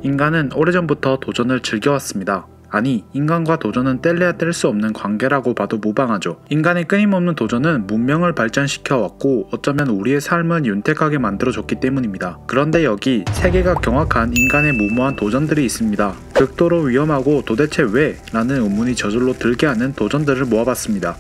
인간은 오래전부터 도전을 즐겨왔습니다. 아니, 인간과 도전은 뗄래야 뗄 수 없는 관계라고 봐도 무방하죠. 인간의 끊임없는 도전은 문명을 발전시켜왔고 어쩌면 우리의 삶을 윤택하게 만들어줬기 때문입니다. 그런데 여기 세계가 경악한 인간의 무모한 도전들이 있습니다. 극도로 위험하고 도대체 왜? 라는 의문이 저절로 들게 하는 도전들을 모아봤습니다.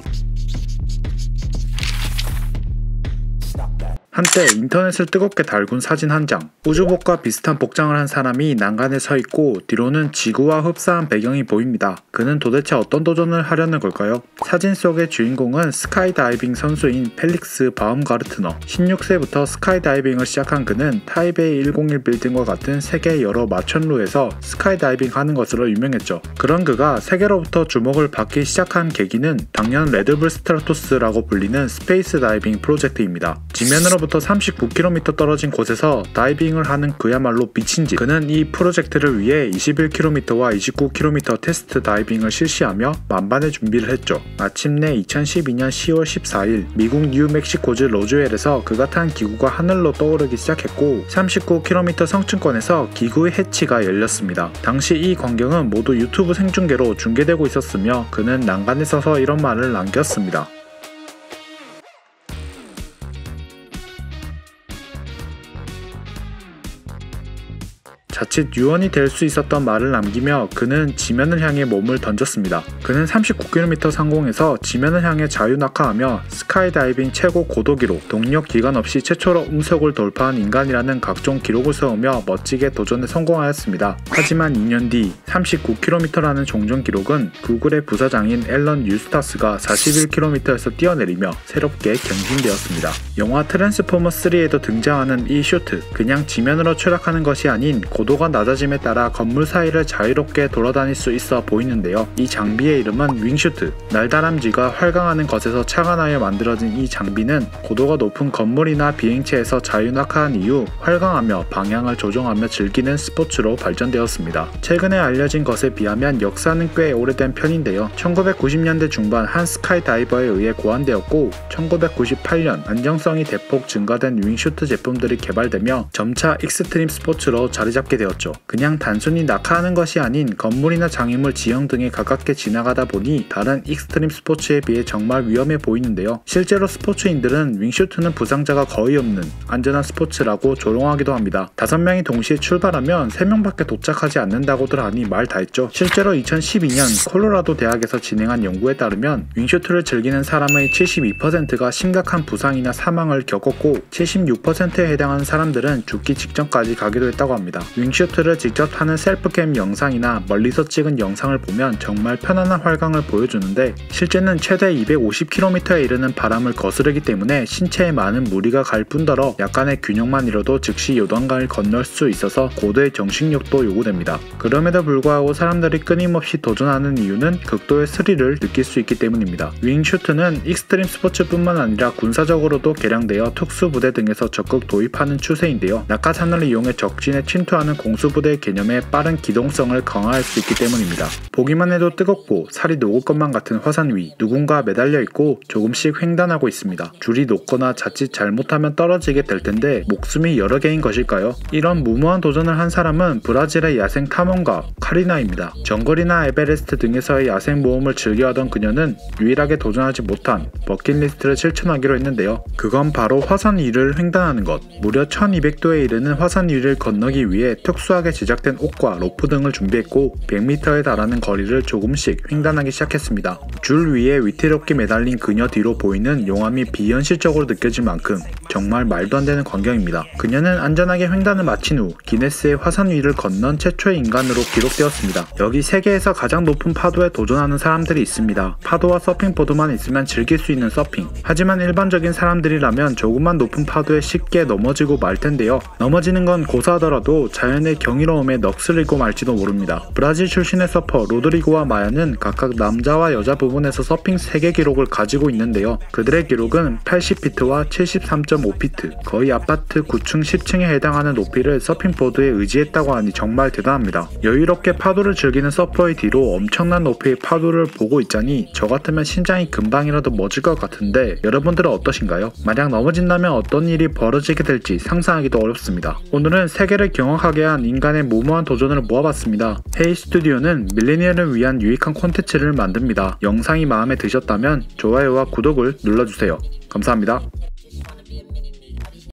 한때 인터넷을 뜨겁게 달군 사진 한 장. 우주복과 비슷한 복장을 한 사람이 난간에 서 있고 뒤로는 지구와 흡사한 배경이 보입니다. 그는 도대체 어떤 도전을 하려는 걸까요? 사진 속의 주인공은 스카이다이빙 선수인 펠릭스 바움가르트너. 16세부터 스카이다이빙을 시작한 그는 타이베이 101 빌딩과 같은 세계 여러 마천루에서 스카이다이빙 하는 것으로 유명했죠. 그런 그가 세계로부터 주목을 받기 시작한 계기는 당연 레드불 스트라토스라고 불리는 스페이스 다이빙 프로젝트입니다. 지면으로부터 39km 떨어진 곳에서 다이빙을 하는 그야말로 미친짓. 그는 이 프로젝트를 위해 21km와 29km 테스트 다이빙을 실시하며 만반의 준비를 했죠. 마침내 2012년 10월 14일 미국 뉴멕시코주 로즈웰에서 그가 탄 기구가 하늘로 떠오르기 시작했고 39km 성층권에서 기구의 해치가 열렸습니다. 당시 이 광경은 모두 유튜브 생중계로 중계되고 있었으며 그는 난간에 서서 이런 말을 남겼습니다. 자칫 유언이 될 수 있었던 말을 남기며 그는 지면을 향해 몸을 던졌습니다. 그는 39km 상공에서 지면을 향해 자유낙하하며 스카이다이빙 최고 고도 기록, 동력 기간 없이 최초로 음속을 돌파한 인간이라는 각종 기록을 세우며 멋지게 도전에 성공하였습니다. 하지만 2년 뒤 39km라는 종전 기록은 구글의 부사장인 앨런 유스타스가 41km에서 뛰어내리며 새롭게 경신되었습니다. 영화 트랜스포머 3에도 등장하는 이 슈트, 그냥 지면으로 추락하는 것이 아닌 고도가 낮아짐에 따라 건물 사이를 자유롭게 돌아다닐 수 있어 보이는데요. 이 장비의 이름은 윙슈트. 날다람쥐가 활강하는 것에서 착안하여 만들어진 이 장비는 고도가 높은 건물이나 비행체에서 자유낙하한 이후 활강하며 방향을 조정하며 즐기는 스포츠로 발전되었습니다. 최근에 알려진 것에 비하면 역사는 꽤 오래된 편인데요. 1990년대 중반 한 스카이다이버에 의해 고안되었고 1998년 안정성이 대폭 증가된 윙슈트 제품들이 개발되며 점차 익스트림 스포츠로 자리잡게 되었죠. 그냥 단순히 낙하하는 것이 아닌 건물이나 장애물 지형 등에 가깝게 지나가다 보니 다른 익스트림 스포츠에 비해 정말 위험해 보이는데요. 실제로 스포츠인들은 윙슈트는 부상자가 거의 없는 안전한 스포츠라고 조롱하기도 합니다. 5명이 동시에 출발하면 3명밖에 도착하지 않는다고들 하니 말 다 했죠. 실제로 2012년 콜로라도 대학에서 진행한 연구에 따르면 윙슈트를 즐기는 사람의 72%가 심각한 부상이나 사망을 겪었고 76%에 해당하는 사람들은 죽기 직전까지 가기도 했다고 합니다. 윙슈트를 직접 타는 셀프캠 영상이나 멀리서 찍은 영상을 보면 정말 편안한 활강을 보여주는데 실제는 최대 250km에 이르는 바람을 거스르기 때문에 신체에 많은 무리가 갈 뿐더러 약간의 균형만 잃어도 즉시 요단강을 건널 수 있어서 고도의 정신력도 요구됩니다. 그럼에도 불구하고 사람들이 끊임없이 도전하는 이유는 극도의 스릴을 느낄 수 있기 때문입니다. 윙슈트는 익스트림 스포츠뿐만 아니라 군사적으로도 개량되어 특수부대 등에서 적극 도입하는 추세인데요. 낙하산을 이용해 적진에 침투하는 공수부대의 개념에 빠른 기동성을 강화할 수 있기 때문입니다. 보기만 해도 뜨겁고 살이 녹을 것만 같은 화산 위, 누군가 매달려 있고 조금씩 횡단하고 있습니다. 줄이 높거나 자칫 잘못하면 떨어지게 될 텐데 목숨이 여러 개인 것일까요? 이런 무모한 도전을 한 사람은 브라질의 야생 탐험가 카리나입니다. 정글이나 에베레스트 등에서의 야생 모험을 즐겨하던 그녀는 유일하게 도전하지 못한 버킷리스트를 실천하기로 했는데요. 그건 바로 화산 위를 횡단하는 것. 무려 1200도에 이르는 화산 위를 건너기 위해 특수하게 제작된 옷과 로프 등을 준비했고 100m에 달하는 거리를 조금씩 횡단하기 시작했습니다. 줄 위에 위태롭게 매달린 그녀 뒤로 보이는 용암이 비현실적으로 느껴질 만큼 정말 말도 안 되는 광경입니다. 그녀는 안전하게 횡단을 마친 후 기네스의 화산 위를 건넌 최초의 인간으로 기록되었습니다. 여기 세계에서 가장 높은 파도에 도전하는 사람들이 있습니다. 파도와 서핑보드만 있으면 즐길 수 있는 서핑. 하지만 일반적인 사람들이라면 조금만 높은 파도에 쉽게 넘어지고 말 텐데요. 넘어지는 건 고사하더라도 자연의 경이로움에 넋을 잃고 말지도 모릅니다. 브라질 출신의 서퍼 로드리고와 마야는 각각 남자와 여자 부분에서 서핑 세계 기록을 가지고 있는데요. 그들의 기록은 80피트와 73.5피트, 거의 아파트 9층 10층에 해당하는 높이를 서핑보드에 의지했다고 하니 정말 대단합니다. 여유롭게 파도를 즐기는 서퍼의 뒤로 엄청난 높이의 파도를 보고 있자니 저 같으면 심장이 금방이라도 멎을 것 같은데 여러분들은 어떠신가요? 만약 넘어진다면 어떤 일이 벌어지게 될지 상상하기도 어렵습니다. 오늘은 세계를 경악하게 궁금하게 한 인간의 무모한 도전을 모아봤습니다. 헤이 스튜디오는 밀레니얼을 위한 유익한 콘텐츠를 만듭니다. 영상이 마음에 드셨다면 좋아요와 구독을 눌러주세요. 감사합니다.